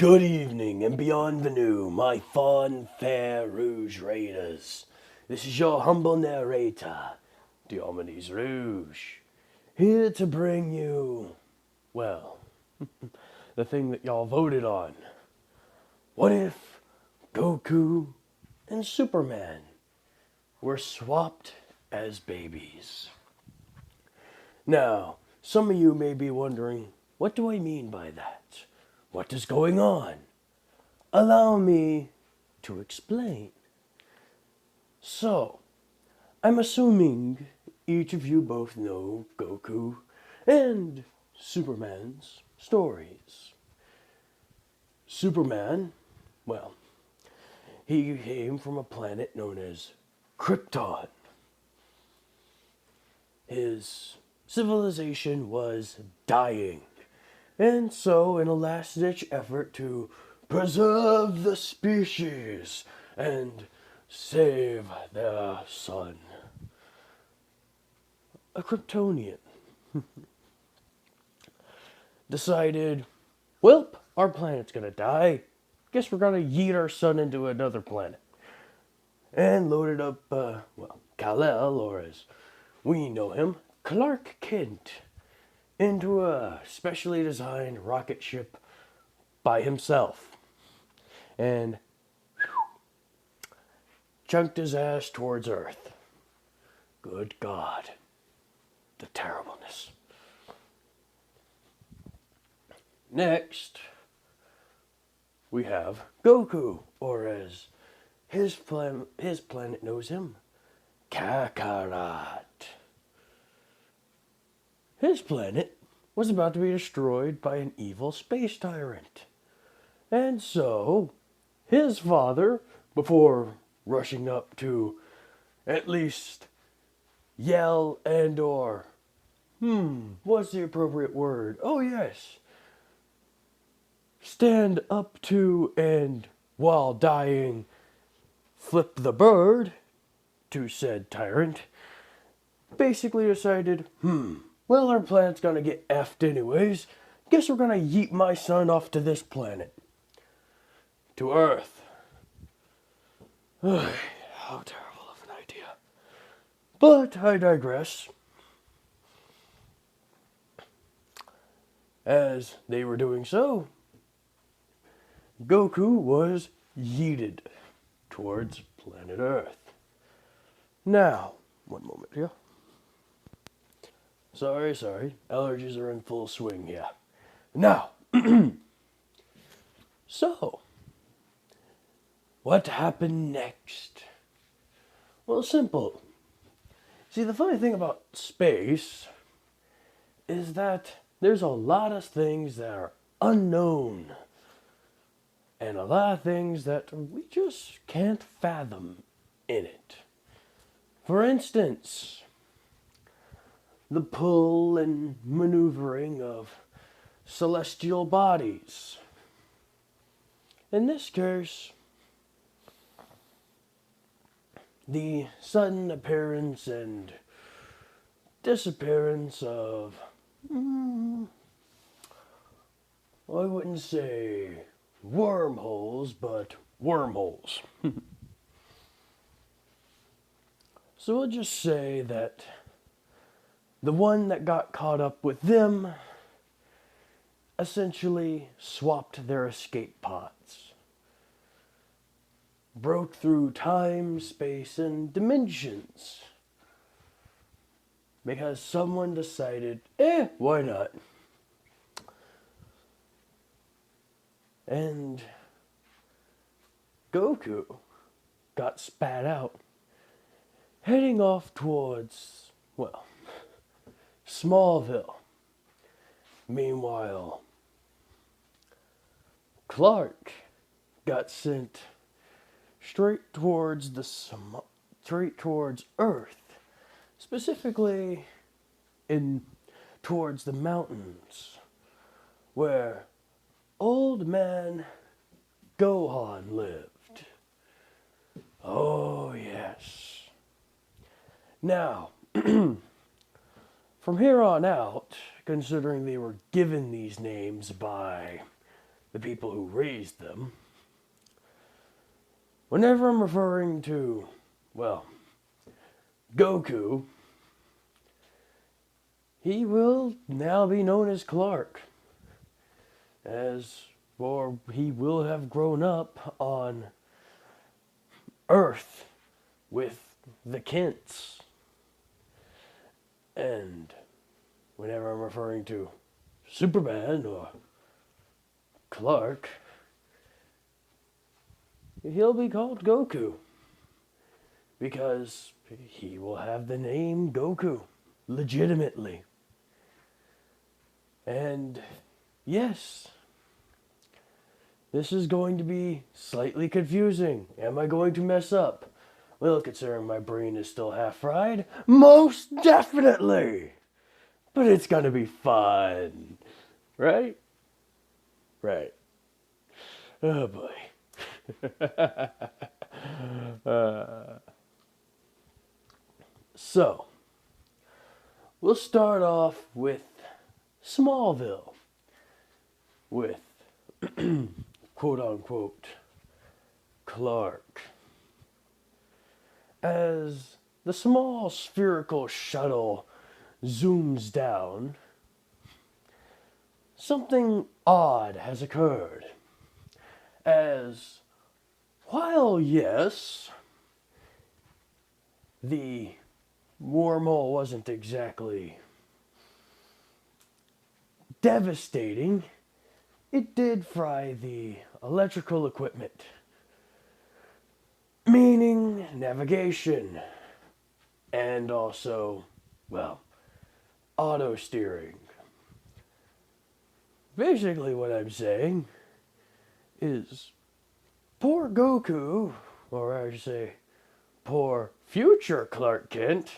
Good evening and bienvenue, my fun, fair Rouge Raiders. This is your humble narrator, Diomedes Rouge, here to bring you, well, the thing that y'all voted on. What if Goku and Superman were swapped as babies? Now, some of you may be wondering, what do I mean by that? What is going on? Allow me to explain. So, I'm assuming each of you both know Goku and Superman's stories. Superman, well, he came from a planet known as Krypton. His civilization was dying. And so, in a last-ditch effort to preserve the species and save their son, a Kryptonian decided, well, our planet's gonna die. Guess we're gonna yeet our son into another planet. And loaded up, Kal-El, or as we know him, Clark Kent, into a specially designed rocket ship by himself. And chunked his ass towards Earth. Good God. The terribleness. Next, we have Goku, or as his planet knows him, Kakarot. His planet was about to be destroyed by an evil space tyrant. And so, his father, before rushing up to at least yell and or, what's the appropriate word? Oh yes, stand up to and, while dying, flip the bird to said tyrant, basically decided, well, our planet's gonna get effed anyways. Guess we're gonna yeet my son off to this planet. To Earth. How terrible of an idea. But I digress. As they were doing so, Goku was yeeted towards planet Earth. Now, one moment here. Sorry. Allergies are in full swing here. Now, so, what happened next? Well, simple. See, the funny thing about space is that there's a lot of things that are unknown. And a lot of things that we just can't fathom in it. For instance, the pull and maneuvering of celestial bodies. In this case, the sudden appearance and disappearance of, I wouldn't say wormholes, but wormholes. So we'll just say that the one that got caught up with them essentially swapped their escape pods. Broke through time, space, and dimensions. Because someone decided, why not? And Goku got spat out, heading off towards, well, Smallville. Meanwhile, Clark got sent straight towards Earth, specifically towards the mountains, where Old Man Gohan lived. Oh yes. Now, from here on out, considering they were given these names by the people who raised them. Whenever I'm referring to, well, Goku, he will now be known as Clark, or he will have grown up on Earth with the Kents. And whenever I'm referring to Superman or Clark, he'll be called Goku, because he will have the name Goku, legitimately. And yes, this is going to be slightly confusing. Am I going to mess up? Well, considering my brain is still half fried, most definitely. But it's gonna be fun, right? Right. Oh boy. So, we'll start off with Smallville, with quote unquote Clark. As the small spherical shuttle zooms down, something odd has occurred. As while, yes, the wormhole wasn't exactly devastating, it did fry the electrical equipment, meaning navigation, and also, well, auto steering. Basically, what I'm saying is poor Goku, or I should say, poor future Clark Kent.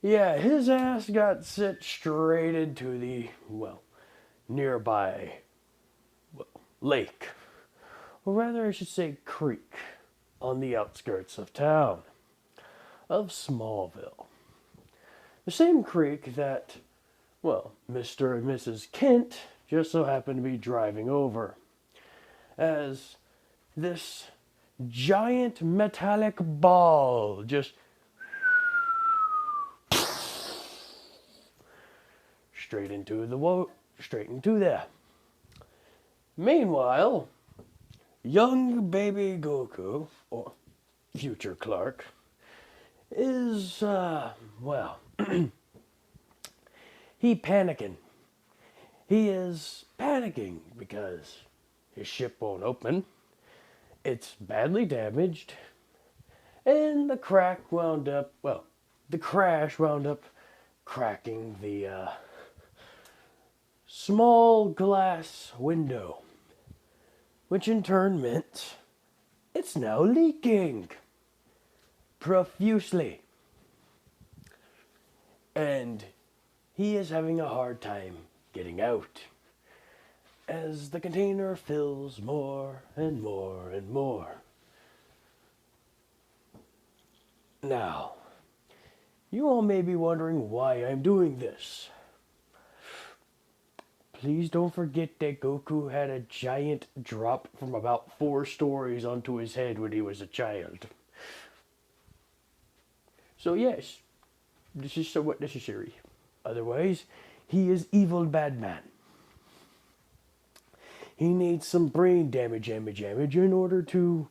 Yeah, his ass got sent straight into the, well, nearby, well, lake. Or rather, I should say creek, on the outskirts of town, of Smallville. The same creek that, well, Mr. and Mrs. Kent just so happened to be driving over. As this giant metallic ball just straight into there. Meanwhile, young baby Goku, or future Clark, is, well, he panicking. He is panicking because his ship won't open. It's badly damaged. And the crash wound up cracking the small glass window, which in turn meant it's now leaking profusely. And he is having a hard time getting out as the container fills more and more and more. Now, you all may be wondering why I'm doing this. Please don't forget that Goku had a giant drop from about 4 stories onto his head when he was a child. So yes, this is somewhat necessary. Otherwise, he is evil bad man. He needs some brain damage in order to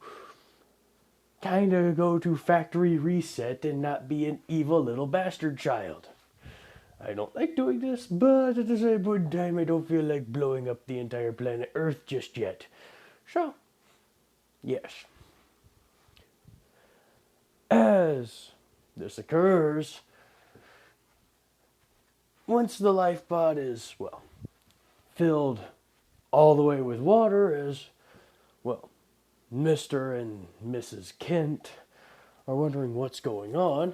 kind of go to factory reset and not be an evil little bastard child. I don't like doing this, but at the same point in time, I don't feel like blowing up the entire planet Earth just yet. So, yes. As this occurs, once the life pod is, well, filled all the way with water, as, well, Mr. and Mrs. Kent are wondering what's going on,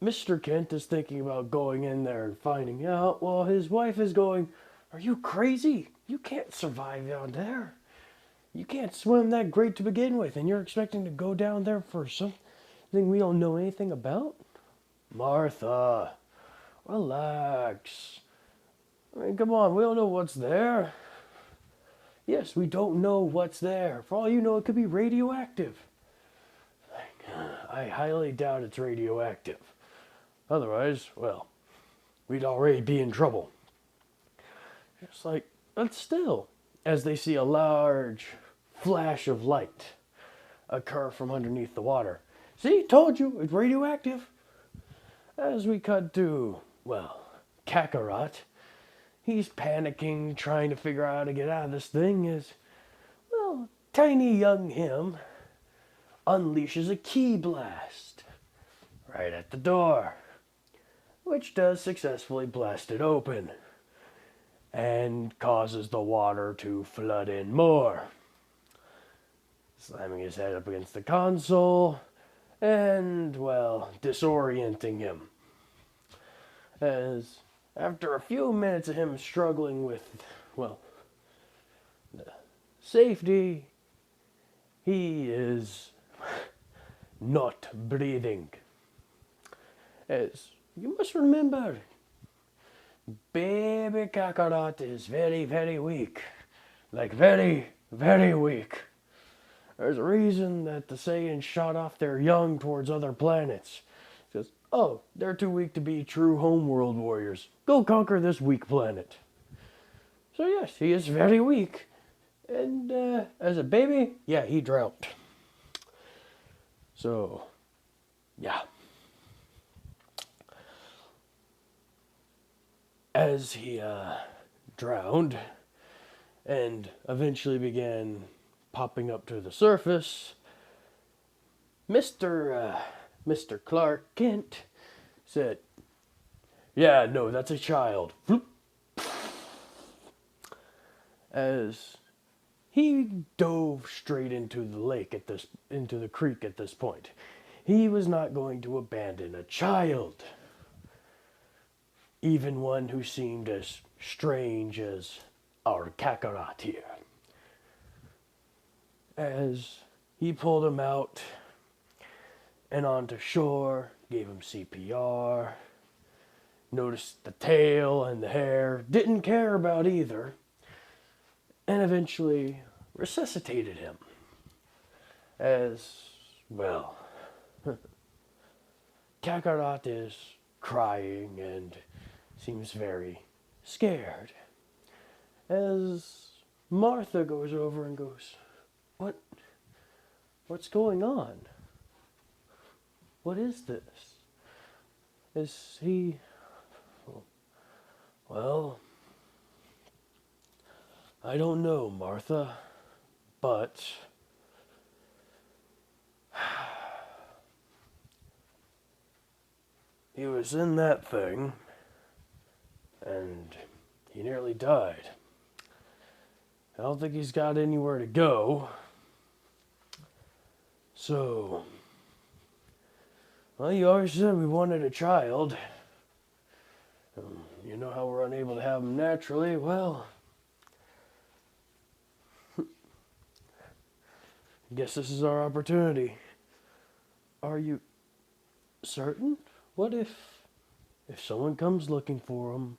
Mr. Kent is thinking about going in there and finding out, while his wife is going, "Are you crazy? You can't survive down there. You can't swim that great to begin with, and you're expecting to go down there for something we don't know anything about?" Martha, Relax. I mean, come on, we don't know what's there. Yes, we don't know what's there. For all you know, it could be radioactive. I highly doubt it's radioactive. Otherwise, well, we'd already be in trouble. It's like, but still, as they see a large flash of light occur from underneath the water. See, told you, it's radioactive. As we cut to, well, Kakarot, he's panicking, trying to figure out how to get out of this thing as, well, tiny young him unleashes a key blast right at the door, which does successfully blast it open and causes the water to flood in more, slamming his head up against the console and, well, disorienting him. As after a few minutes of him struggling with, well, the safety, he is not breathing. As you must remember, baby Kakarot is very, very weak. Like, very, very weak. There's a reason that the Saiyans shot off their young towards other planets. Just, oh, they're too weak to be true homeworld warriors. Go conquer this weak planet. So yes, he is very weak. And as a baby, yeah, he drowned. So, yeah. As he drowned and eventually began popping up to the surface, Mr. Clark Kent said, "Yeah, no, that's a child." As he dove straight into the lake into the creek at this point. He was not going to abandon a child, even one who seemed as strange as our Kakarot here. As he pulled him out and onto shore, gave him CPR, noticed the tail and the hair, didn't care about either, and eventually resuscitated him. As, well, Kakarot is crying and seems very scared. As Martha goes over and goes, What's going on? What is this? Is he... Well, I don't know, Martha, but he was in that thing, and he nearly died. I don't think he's got anywhere to go. So, well, you always said we wanted a child. You know how we're unable to have them naturally? Well, I guess this is our opportunity. Are you certain? What if someone comes looking for them,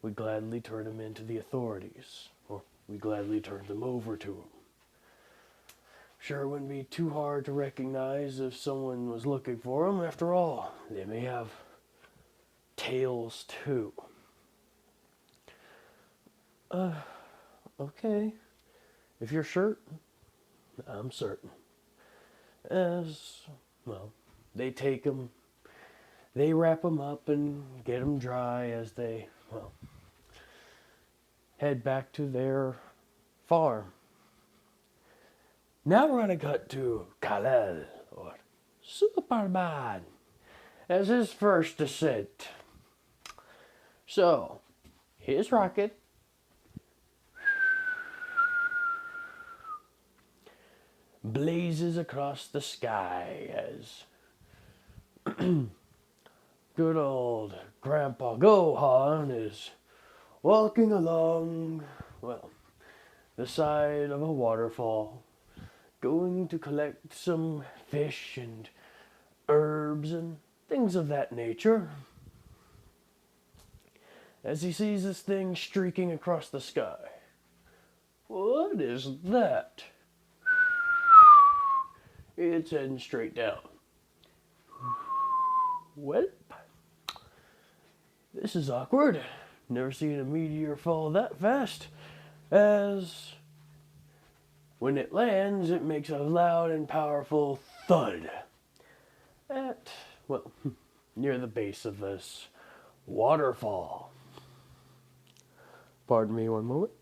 we gladly turn them into the authorities, or we gladly turn them over to them? Sure, it wouldn't be too hard to recognize if someone was looking for them. After all, they may have tails too. Okay. If you're certain, I'm certain. As, well, they take them, they wrap them up and get them dry as they, well, head back to their farm. Now we're going to cut to Kal-El, or Superman, as his first descent. So, his rocket blazes across the sky as good old Grandpa Gohan is walking along, well, the side of a waterfall, going to collect some fish and herbs and things of that nature. as he sees this thing streaking across the sky. What is that? It's heading straight down. Well, this is awkward. Never seen a meteor fall that fast. As when it lands, it makes a loud and powerful thud at, well, near the base of this waterfall. Pardon me one moment.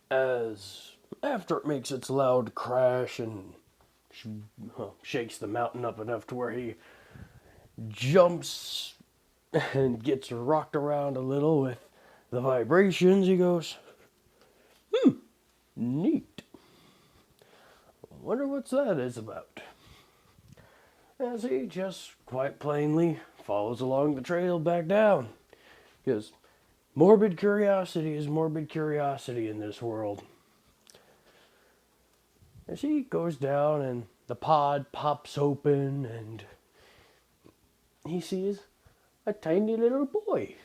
As after it makes its loud crash and shakes the mountain up enough to where he jumps and gets rocked around a little with the vibrations, he goes, neat. Wonder what that is about. As he just quite plainly follows along the trail back down. Because morbid curiosity is morbid curiosity in this world. As he goes down and the pod pops open and he sees a tiny little boy.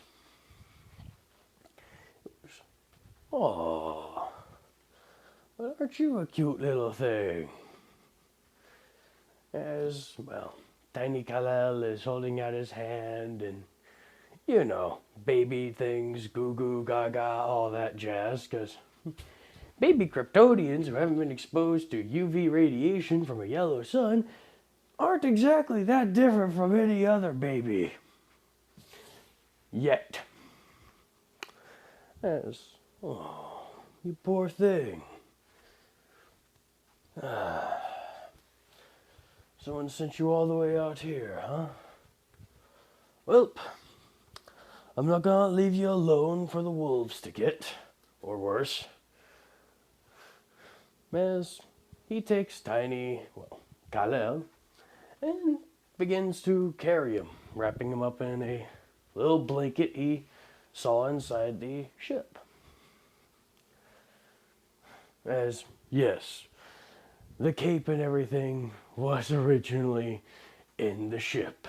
Oh, but aren't you a cute little thing? As, well, Tiny Kal-El is holding out his hand and, you know, baby things, goo goo gaga, all that jazz, because baby Kryptonians who haven't been exposed to UV radiation from a yellow sun aren't exactly that different from any other baby. Yet. As, oh, you poor thing. Someone sent you all the way out here, huh? Well, I'm not gonna leave you alone for the wolves to get, or worse. As he takes Tiny, well, Kal-El, and begins to carry him, wrapping him up in a little blanket he saw inside the ship. As, yes, the cape and everything was originally in the ship.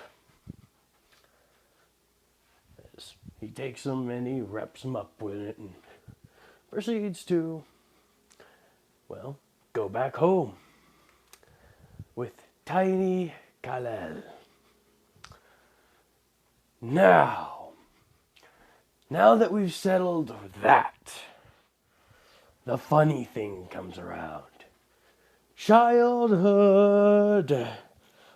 As he takes them and he wraps them up with it and proceeds to, well, go back home with Tiny Kal-El. Now that we've settled that, the funny thing comes around. Childhood.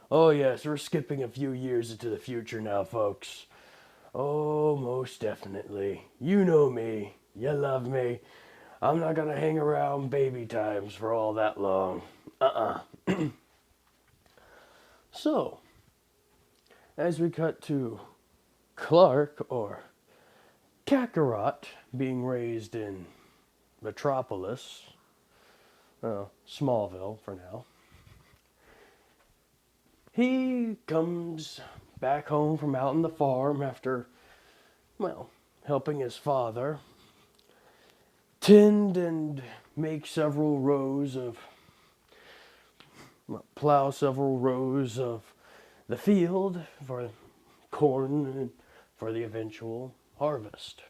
Oh yes, we're skipping a few years into the future now, folks. Oh, most definitely. You know me. You love me. I'm not gonna hang around baby times for all that long. So, as we cut to Clark, or Kakarot, being raised in Metropolis, Smallville for now. He comes back home from out on the farm after, well, helping his father tend and make several rows of, well, plow several rows of the field for corn and for the eventual harvest.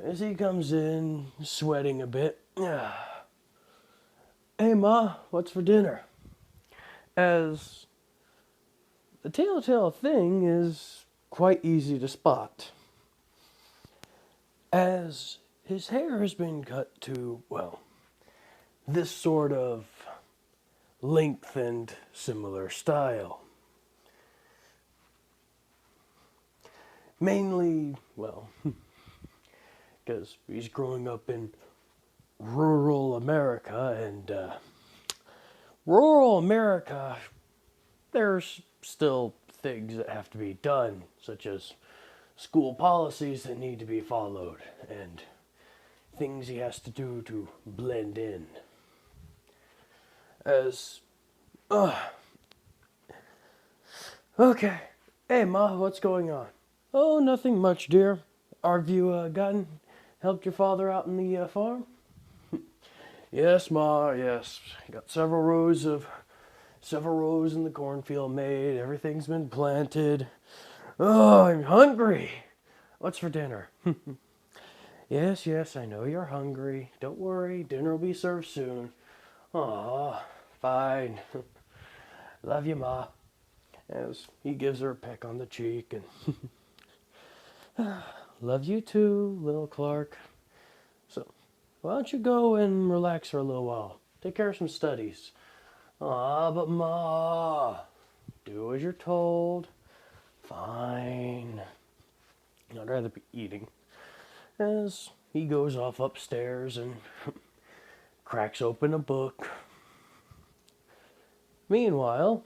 As he comes in, sweating a bit, hey Ma, what's for dinner? As the telltale thing is quite easy to spot. As his hair has been cut to, well, this sort of length and similar style. Mainly, well, because he's growing up in rural America, and rural America, there's still things that have to be done, such as school policies that need to be followed, and things he has to do to blend in. As, okay, hey Ma, what's going on? Oh, nothing much, dear. Have you helped your father out in the farm? Yes, Ma, yes. Got several rows in the cornfield made. Everything's been planted. Oh, I'm hungry. What's for dinner? Yes, yes, I know you're hungry. Don't worry, dinner will be served soon. Aw, fine. Love you, Ma. As he gives her a peck on the cheek and love you too, little Clark. So, why don't you go and relax for a little while? Take care of some studies. Ah, but Ma, do as you're told. Fine. I'd rather be eating. As he goes off upstairs and cracks open a book. Meanwhile,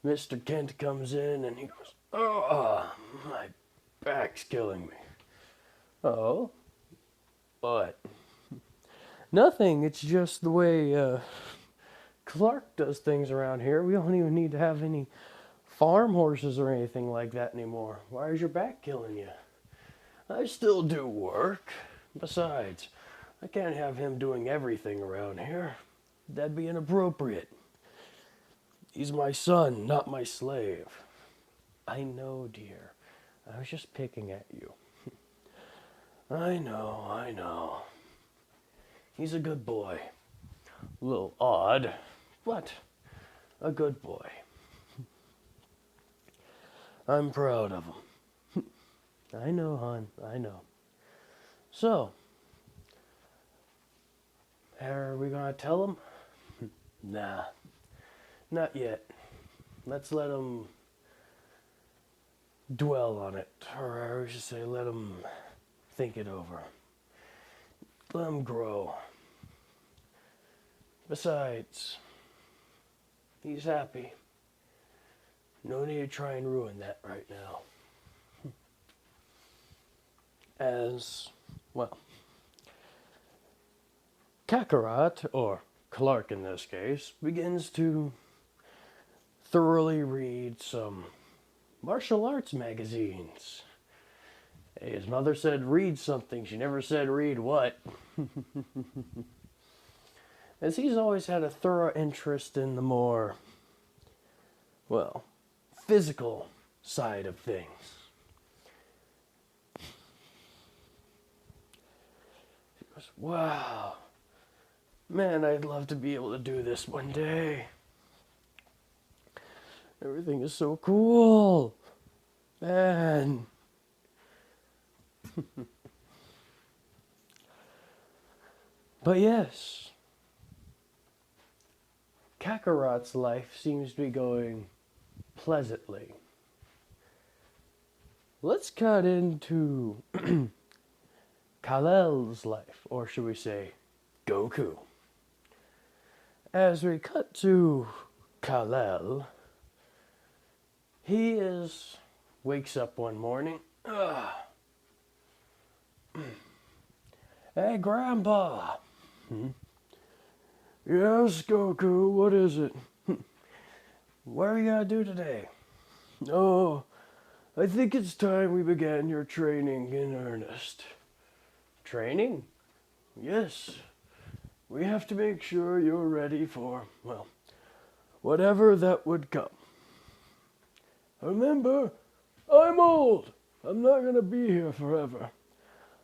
Mr. Kent comes in and he goes, "Oh, my back's killing me." Oh, what? Nothing. It's just the way Clark does things around here. We don't even need to have any farm horses or anything like that anymore. Why is your back killing you? I still do work. Besides, I can't have him doing everything around here. That'd be inappropriate. He's my son, not my slave. I know, dear. I was just picking at you. I know, I know. He's a good boy. A little odd, but a good boy. I'm proud of him. I know, hon, I know. So, are we gonna tell him? Nah, not yet. Let's let him dwell on it, or I should say, let him think it over. Let him grow. Besides, he's happy. No need to try and ruin that right now. As, well, Kakarot, or Clark in this case, begins to thoroughly read some martial arts magazines. His mother said read something, she never said read what. As he's always had a thorough interest in the more, well, physical side of things. He goes, wow, man, I'd love to be able to do this one day. Everything is so cool, man. But yes, Kakarot's life seems to be going pleasantly. Let's cut into Kal-El's life, or should we say Goku. As we cut to Kal-El, wakes up one morning. Hey, Grandpa. Yes, Goku, what is it? What are you gonna do today? Oh, I think it's time we began your training in earnest. Training? Yes. We have to make sure you're ready for, well, whatever that would come. Remember, I'm old. I'm not gonna be here forever.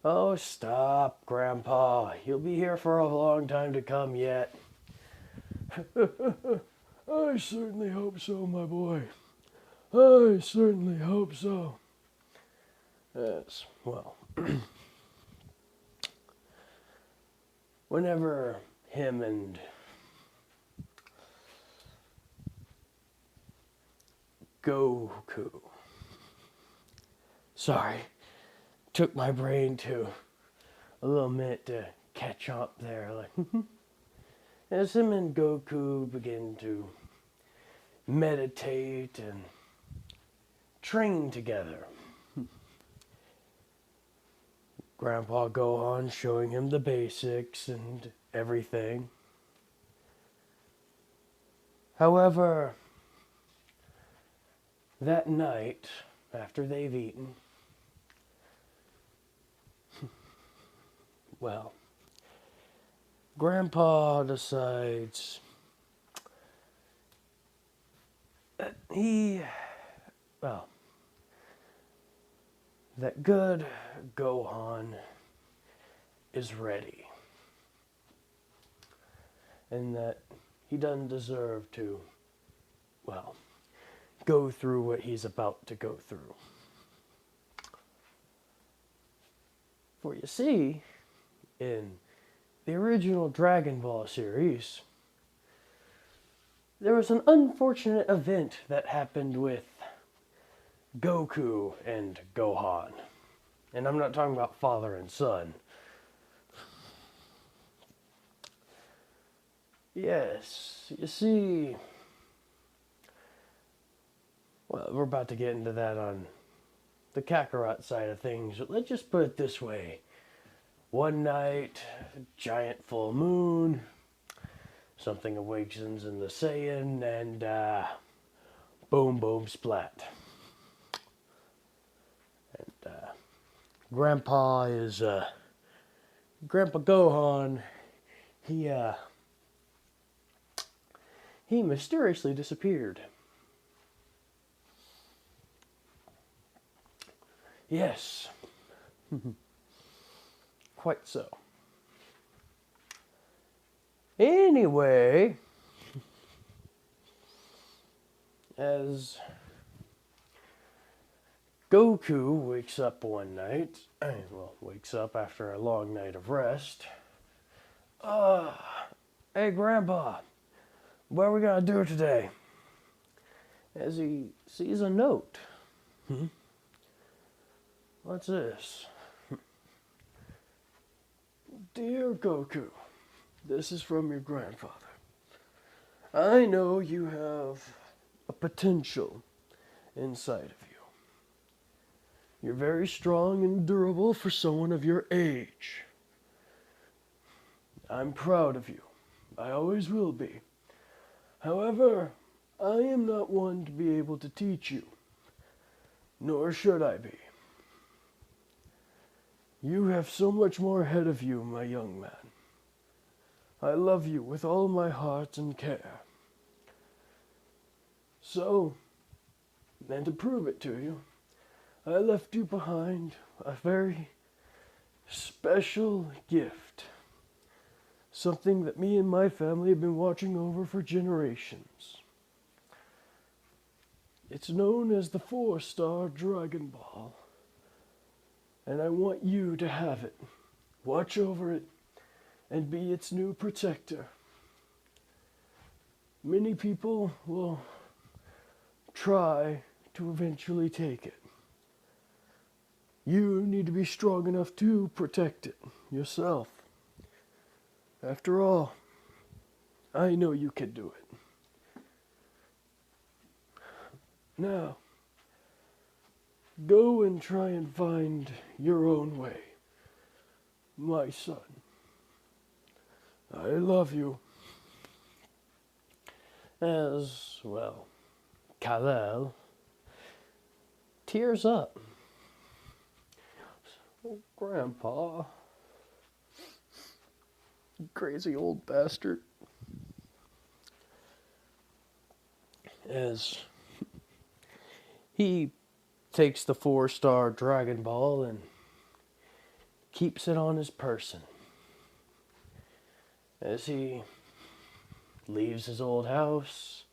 Oh, stop, Grandpa. You'll be here for a long time to come yet. I certainly hope so, my boy. I certainly hope so. Yes, well, whenever him and Goku, sorry, took my brain to a little minute to catch up there. Like, as him and Goku begin to meditate and train together, Grandpa go on showing him the basics and everything. However, that night, after they've eaten, well, Grandpa decides that he well, that good Gohan is ready. And that he doesn't deserve to, well, go through what he's about to go through. For you see, in the original Dragon Ball series, there was an unfortunate event that happened with Goku and Gohan. And I'm not talking about father and son. Yes, you see, well, we're about to get into that on the Kakarot side of things, but let's just put it this way. One night, giant full moon, something awakens in the Saiyan, and boom, boom, splat. And Grandpa Gohan, he mysteriously disappeared. Yes. Quite so. Anyway, as Goku wakes up one night, wakes up after a long night of rest. Hey Grandpa, what are we gonna do today? As he sees a note. What's this? Dear Goku, this is from your grandfather. I know you have a potential inside of you. You're very strong and durable for someone of your age. I'm proud of you. I always will be. However, I am not one to be able to teach you, nor should I be. You have so much more ahead of you, my young man. I love you with all my heart and care. So, and to prove it to you, I left you behind a very special gift. Something that me and my family have been watching over for generations. It's known as the 4-Star Dragon Ball. And I want you to have it. Watch over it and be its new protector. Many people will try to eventually take it. You need to be strong enough to protect it yourself. After all, I know you can do it. Now, go and try and find your own way, my son. I love you. As, well, Kal-El tears up. Oh, Grandpa. You crazy old bastard. As he takes the 4-Star Dragon Ball and keeps it on his person. As he leaves his old house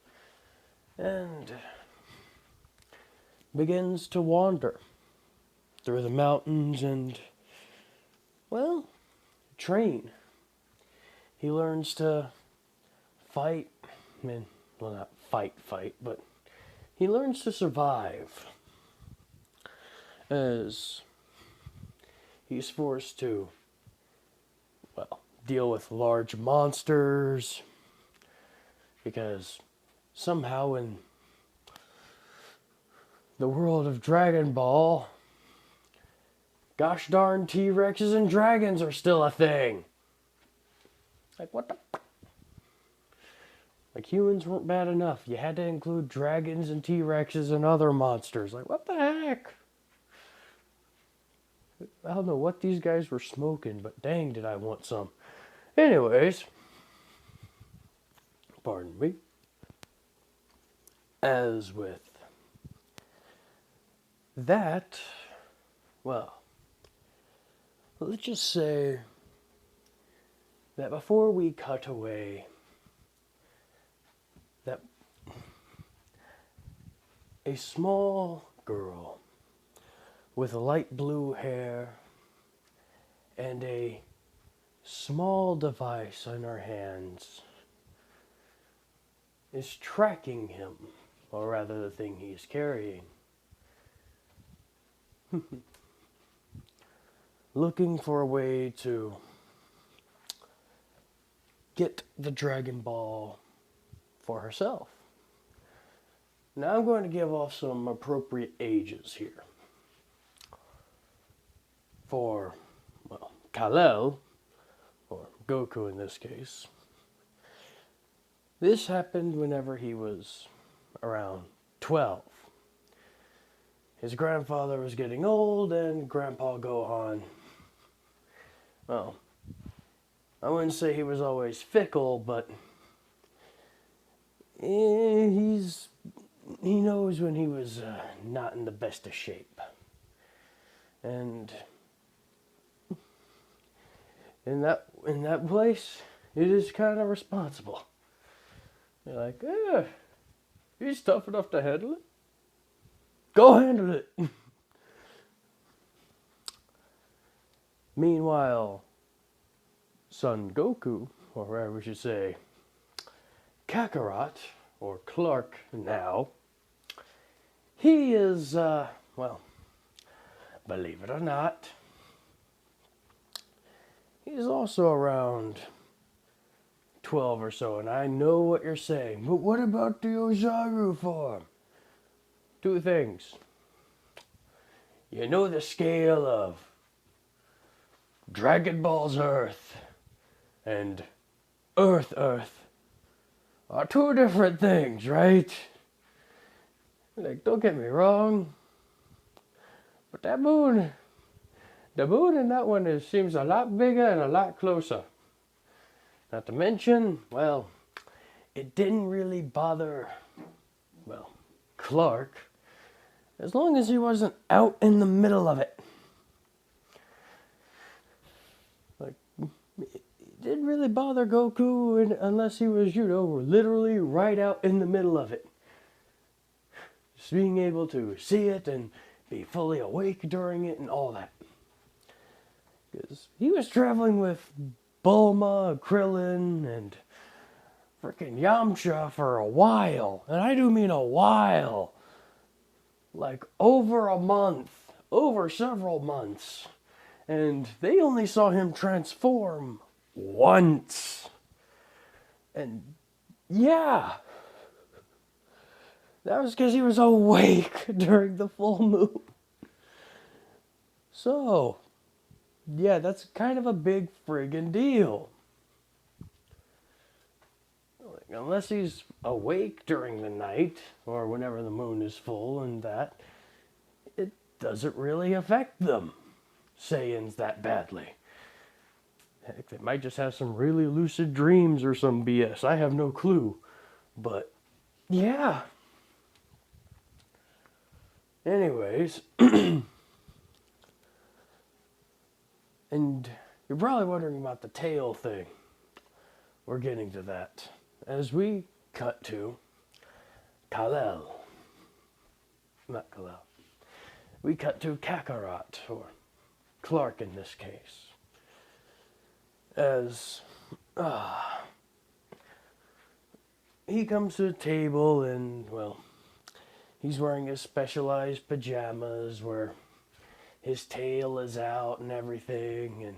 and begins to wander through the mountains and, well, train. He learns to fight, not fight, but he learns to survive as he's forced to, well, deal with large monsters because somehow in the world of Dragon Ball, gosh darn T-Rexes and dragons are still a thing. Like, what the? Like, humans weren't bad enough. You had to include dragons and T-Rexes and other monsters. Like, what the heck? I don't know what these guys were smoking, but dang did I want some. Anyways, pardon me. As with that, well, let's just say that before we cut away, that a small girl with light blue hair and a small device on her hands is tracking him, or rather the thing he's carrying. Looking for a way to get the Dragon Ball for herself. Now I'm going to give off some appropriate ages here. For, well, Kal-El, or Goku in this case, this happened whenever he was around 12. His grandfather was getting old, and Grandpa Gohan, well, I wouldn't say he was always fickle, but he knows when he was not in the best of shape. And in that place, it is kind of responsible. You're like, he's tough enough to handle it. Go handle it. Meanwhile, Son Goku, or whatever we should say, Kakarot, or Clark now, he is, well, believe it or not, he's also around 12 or so, and I know what you're saying, but what about the Ozaru form? Two things. You know the scale of Dragon Ball's Earth and Earth are two different things, right? Like, don't get me wrong, but the moon in that one seems a lot bigger and a lot closer. Not to mention, well, it didn't really bother, well, Clark, as long as he wasn't out in the middle of it. Like, it didn't really bother Goku unless he was, literally right out in the middle of it. Just being able to see it and be fully awake during it and all that. Because he was traveling with Bulma, Krillin, and frickin' Yamcha for a while. And I do mean a while. Like over a month. Over several months. And they only saw him transform once. And yeah. That was because he was awake during the full moon. So, yeah, that's kind of a big friggin' deal. Like, unless he's awake during the night, or whenever the moon is full and that, it doesn't really affect them, Saiyans, that badly. Heck, they might just have some really lucid dreams or some BS. I have no clue. But, yeah. Anyways, and you're probably wondering about the tail thing. We're getting to that. As we cut to Kal-El. Not Kal-El. We cut to Kakarot, or Clark in this case. As he comes to the table and, well, he's wearing his specialized pajamas where his tail is out and everything,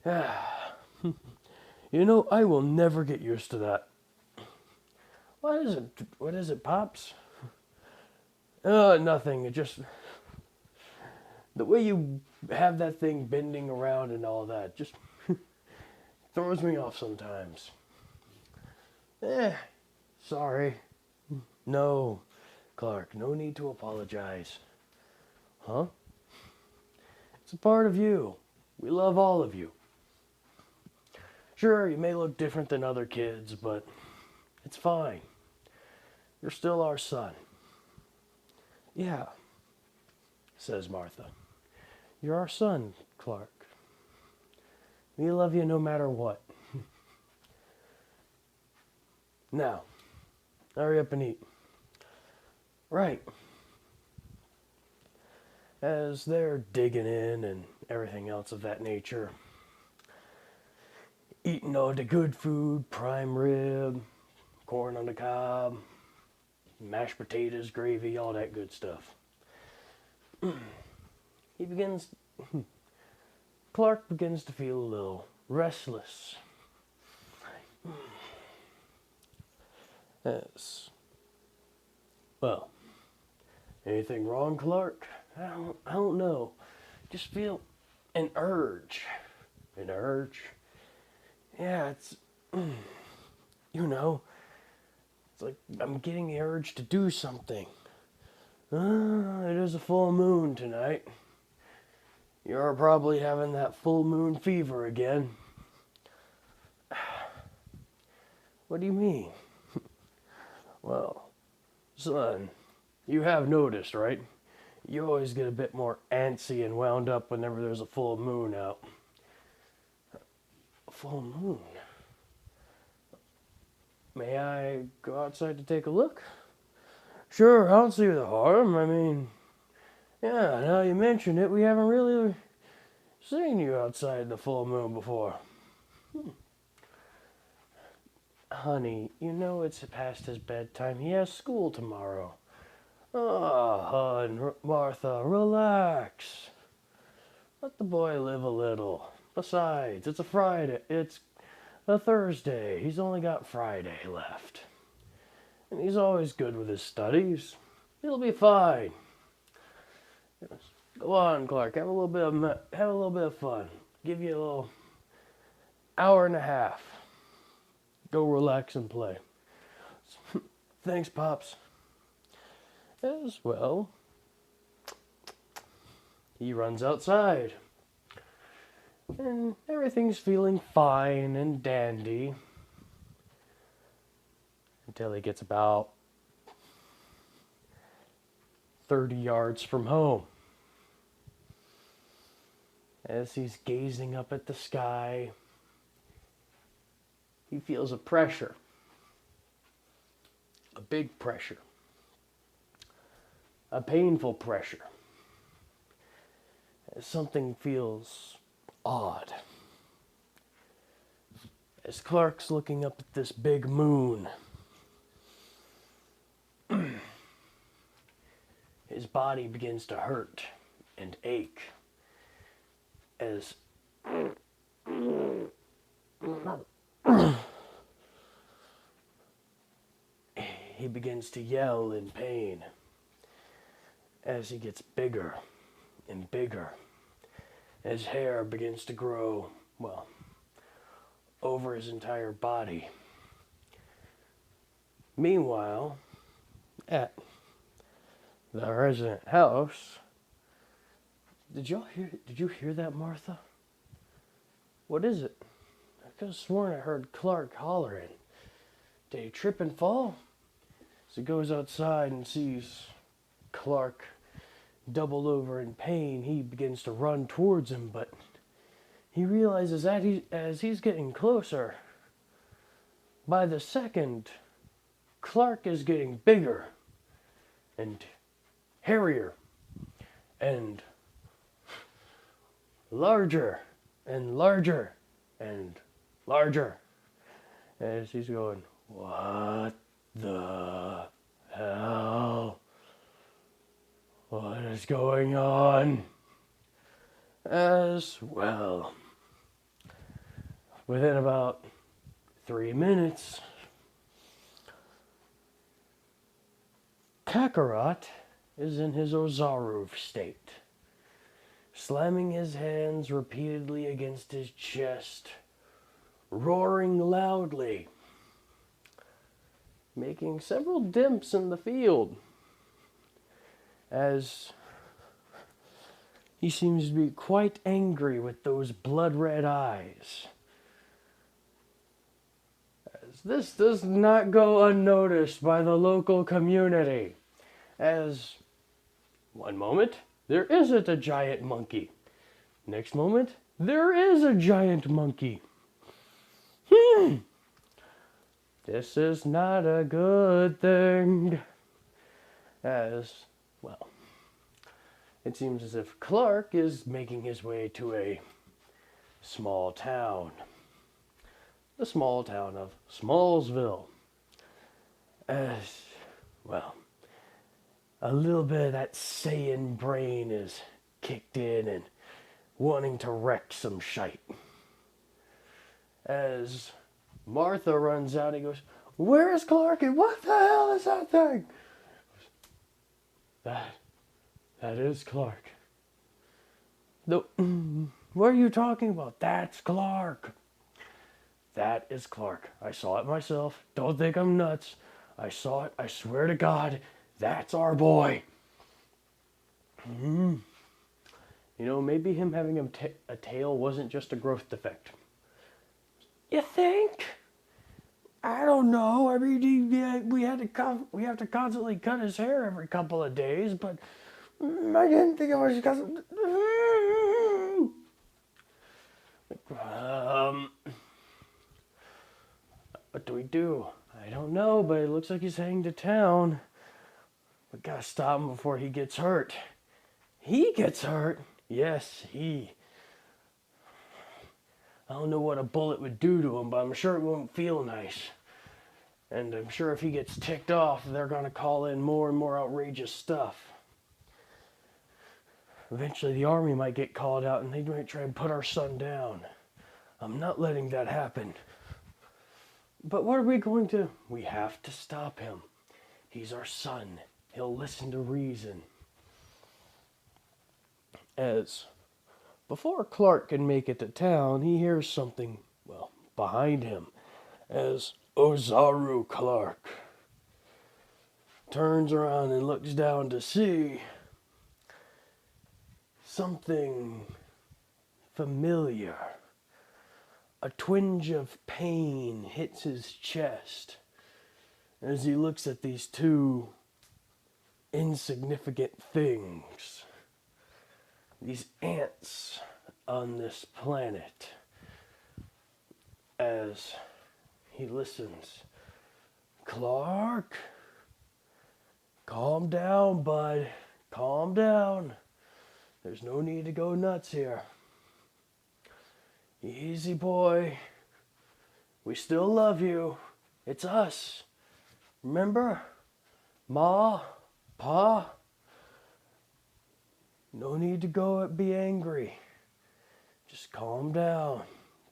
and I will never get used to that. What is it, Pops? Nothing. It just, the way you have that thing bending around and all that just throws me off sometimes. Sorry. No, Clark, no need to apologize. Huh? It's a part of you. We love all of you. Sure, you may look different than other kids, but it's fine. You're still our son. Yeah, says Martha. You're our son, Clark. We love you no matter what. Now, hurry up and eat. Right. As they're digging in and everything else of that nature, eating all the good food, prime rib, corn on the cob, mashed potatoes, gravy, all that good stuff. Clark begins to feel a little restless. Yes. Well, anything wrong, Clark? I don't know. Just feel an urge. An urge? Yeah, it's, it's like I'm getting the urge to do something. It is a full moon tonight. You're probably having that full moon fever again. What do you mean? Well, son, you have noticed, right? You always get a bit more antsy and wound up whenever there's a full moon out. A full moon? May I go outside to take a look? Sure, I don't see the harm. I mean, yeah, now you mention it, we haven't really seen you outside the full moon before. Honey, you know it's past his bedtime. He has school tomorrow. Oh, Martha, relax. Let the boy live a little. Besides, it's a Friday. It's a Thursday. He's only got Friday left. And he's always good with his studies. He'll be fine. Go on, Clark. Have a little bit of fun. Give you a little hour and a half. Go relax and play. Thanks, Pops. As well, he runs outside. And everything's feeling fine and dandy. Until he gets about 30 yards from home. As he's gazing up at the sky, he feels a pressure. A big pressure. A painful pressure. As something feels odd. As Clark's looking up at this big moon, his body begins to hurt and ache as he begins to yell in pain as he gets bigger and bigger. His hair begins to grow, well, over his entire body. Meanwhile, at the resident house, did you hear that, Martha? What is it? I could have sworn I heard Clark hollering. Did he trip and fall? So he goes outside and sees Clark doubled over in pain. He begins to run towards him, but he realizes that as he's getting closer, by the second, Clark is getting bigger and hairier and larger and larger and larger as he's going, what the hell? What is going on? As well, within about 3 minutes, Kakarot is in his Ozaru state, slamming his hands repeatedly against his chest, roaring loudly, making several dimps in the field, as he seems to be quite angry with those blood-red eyes. As this does not go unnoticed by the local community, as One moment, there isn't a giant monkey. Next moment, there is a giant monkey. This is not a good thing. As, well, it seems as if Clark is making his way to a small town. The small town of Smallsville. As, well, a little bit of that Saiyan brain is kicked in and wanting to wreck some shite. As Martha runs out, he goes, "Where is Clark and what the hell is that thing?" That is Clark. What are you talking about? That's Clark. That is Clark. I saw it myself. Don't think I'm nuts. I saw it. I swear to God, that's our boy. You know, maybe him having a tail wasn't just a growth defect. You think? I don't know. I mean, we have to constantly cut his hair every couple of days, but I didn't think it was because. What do we do? I don't know, but it looks like he's heading to town. We gotta stop him before he gets hurt. He gets hurt? Yes, he. I don't know what a bullet would do to him, but I'm sure it won't feel nice. And I'm sure if he gets ticked off, they're gonna call in more and more outrageous stuff. Eventually the army might get called out and they might try and put our son down. I'm not letting that happen. But what are we going to? We have to stop him. He's our son. He'll listen to reason. As before Clark can make it to town, he hears something, well, behind him. As Ozaru Clark turns around and looks down to see something familiar. A twinge of pain hits his chest as he looks at these two insignificant things. These ants on this planet. As he listens. Clark, calm down, bud. Calm down. There's no need to go nuts here. Easy, boy. We still love you. It's us. Remember? Ma? Pa? No need to go be angry. Just calm down.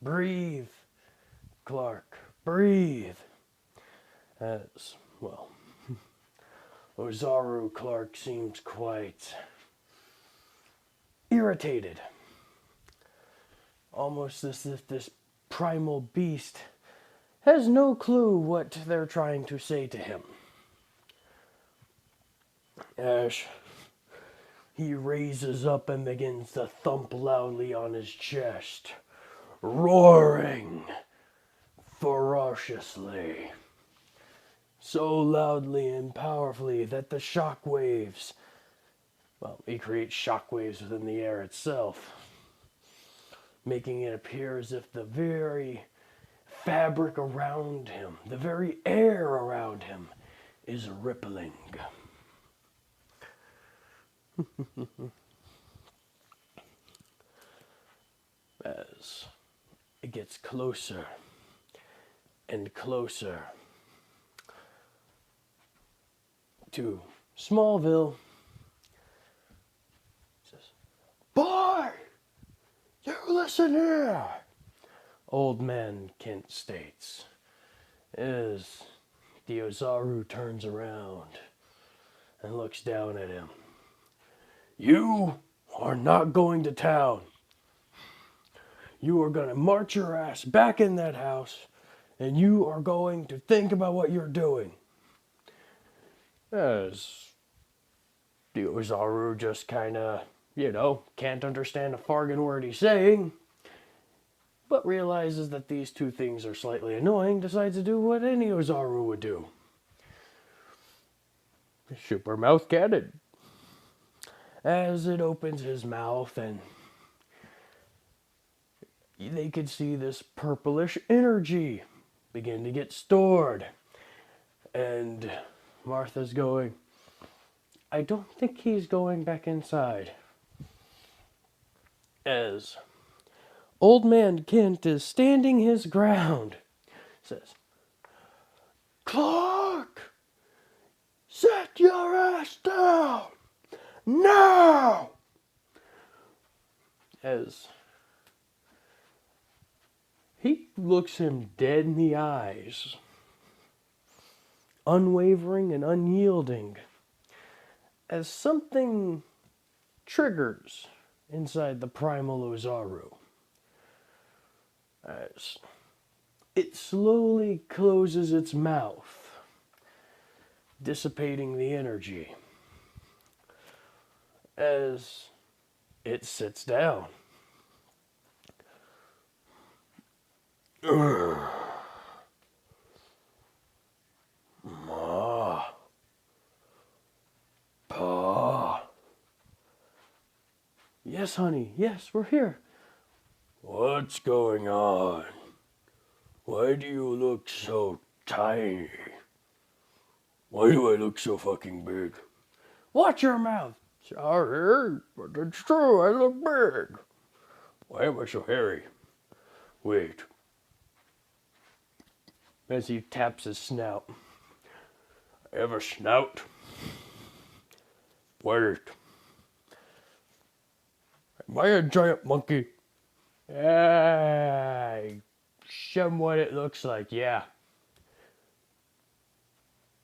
Breathe. Clark, breathe. As, well, Ozaru Clark seems quite irritated. Almost as if this primal beast has no clue what they're trying to say to him. As he raises up and begins to thump loudly on his chest, roaring ferociously, so loudly and powerfully that the shock waves, well, he creates shock waves within the air itself, making it appear as if the very fabric around him, the very air around him, is rippling. As it gets closer and closer to Smallville, he says, "Boy, you listen here," Old Man Kent states, as the Ozaru turns around and looks down at him. "You are not going to town. You are going to march your ass back in that house, and you are going to think about what you're doing." As the Ozaru just kind of, can't understand a fargan word he's saying, but realizes that these two things are slightly annoying, decides to do what any Ozaru would do. Super mouth cannon. as it opens his mouth, and they could see this purplish energy begin to get stored. And Martha's going, I don't think he's going back inside. As Old Man Kent is standing his ground, says, Clark, sit your ass down now! As he looks him dead in the eyes, unwavering and unyielding, as something triggers inside the primal Ozaru. As it slowly closes its mouth, dissipating the energy. As it sits down. Ma. Pa. Yes, honey. Yes, we're here. What's going on? Why do you look so tiny? Why do I look so fucking big? Watch your mouth. Sorry, but it's true. I look big. Why am I so hairy? Wait. As he taps his snout. I have a snout? Wait. Am I a giant monkey? Somewhat it looks like, yeah.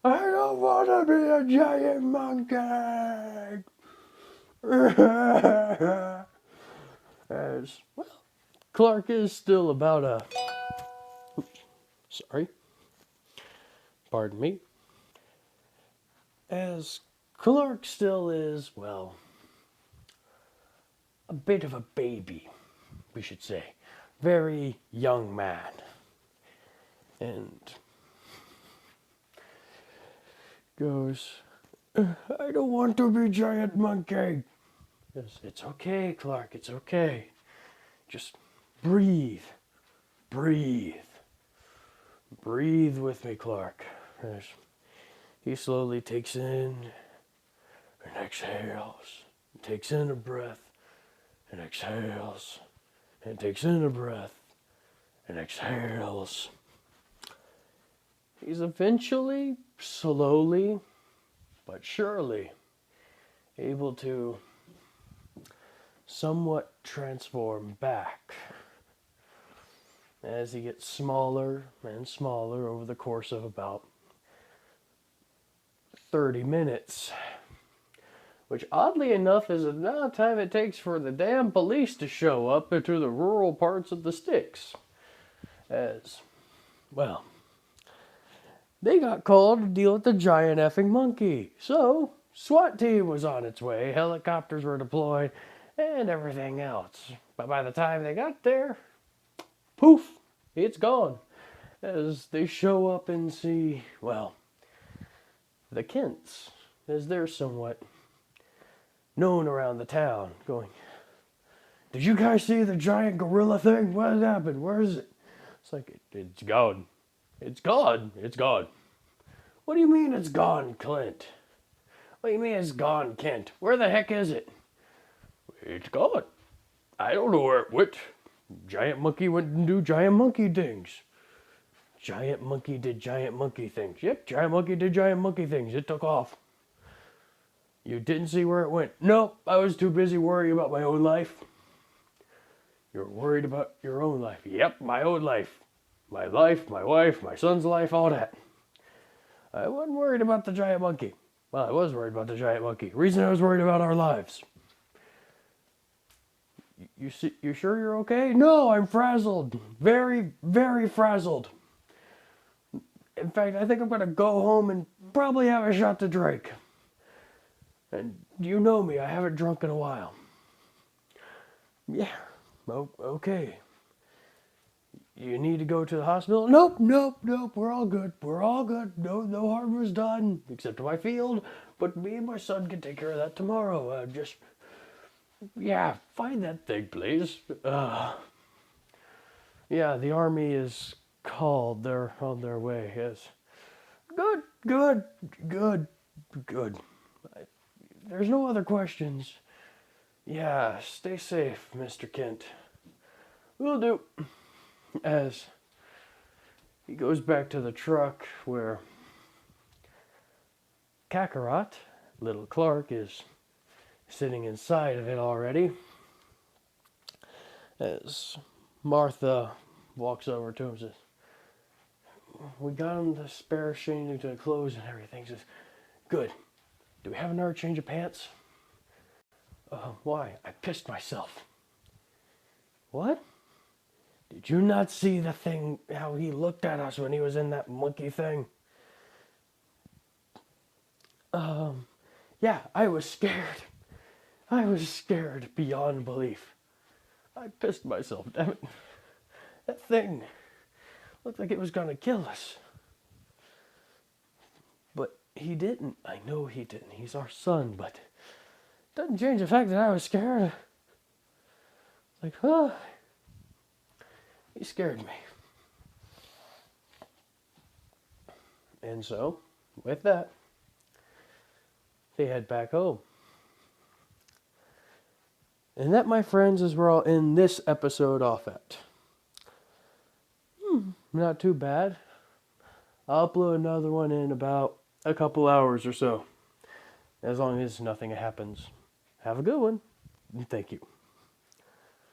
I don't want to be a giant monkey. As, well, Clark is still about a... Sorry. Pardon me. As Clark still is, well, a bit of a baby, we should say. Very young man. And goes, I don't want to be giant monkey. Yes, it's okay, Clark, it's okay. Just breathe. Breathe. Breathe with me, Clark. Yes. He slowly takes in and exhales. Takes in a breath and exhales. And takes in a breath and exhales. He's eventually, slowly, but surely, able to somewhat transform back as he gets smaller and smaller over the course of about 30 minutes. Which, oddly enough, is the amount of time it takes for the damn police to show up into the rural parts of the sticks. As, well, they got called to deal with the giant effing monkey. So, SWAT team was on its way, helicopters were deployed, and everything else. But by the time they got there, poof, it's gone. As they show up and see, well, the Kents, as they're somewhat known around the town, going, did you guys see the giant gorilla thing? What happened? Where is it? It's like, it's gone. It's gone. It's gone. What do you mean it's gone, Clint? What do you mean it's gone, Kent? Where the heck is it? It's gone. I don't know where it went. Giant monkey went and do giant monkey things. Giant monkey did giant monkey things. Yep, giant monkey did giant monkey things. It took off. You didn't see where it went? Nope, I was too busy worrying about my own life. You're worried about your own life. Yep, my own life. My life, my wife, my son's life, all that. I wasn't worried about the giant monkey. Well, I was worried about the giant monkey. Reason I was worried about our lives. You sure you're okay? No, I'm frazzled. Very, very frazzled. In fact, I think I'm going to go home and probably have a shot to drink. And you know me, I haven't drunk in a while. Yeah, okay. You need to go to the hospital? Nope, we're all good. We're all good. No harm was done, except to my field. but me and my son can take care of that tomorrow. Yeah, find that thing, please. Yeah, the army is called. They're on their way, yes. Good, good, good, good. There's no other questions. Yeah, stay safe, Mr. Kent. Will do. As he goes back to the truck where Kakarot, little Clark, is sitting inside of it already. As Martha walks over to him and says, we got him the spare change to clothes and everything. Says, good. Do we have another change of pants? Why? I pissed myself. What? Did you not see the thing, how he looked at us when he was in that monkey thing? Yeah, I was scared. I was scared beyond belief. I pissed myself, damn it. That thing looked like it was gonna kill us. But he didn't. I know he didn't. He's our son, but it doesn't change the fact that I was scared. Like, he scared me. And so, with that, they head back home. And that, my friends, is where I'll end this episode off at. Not too bad. I'll upload another one in about a couple hours or so. As long as nothing happens. Have a good one. And thank you.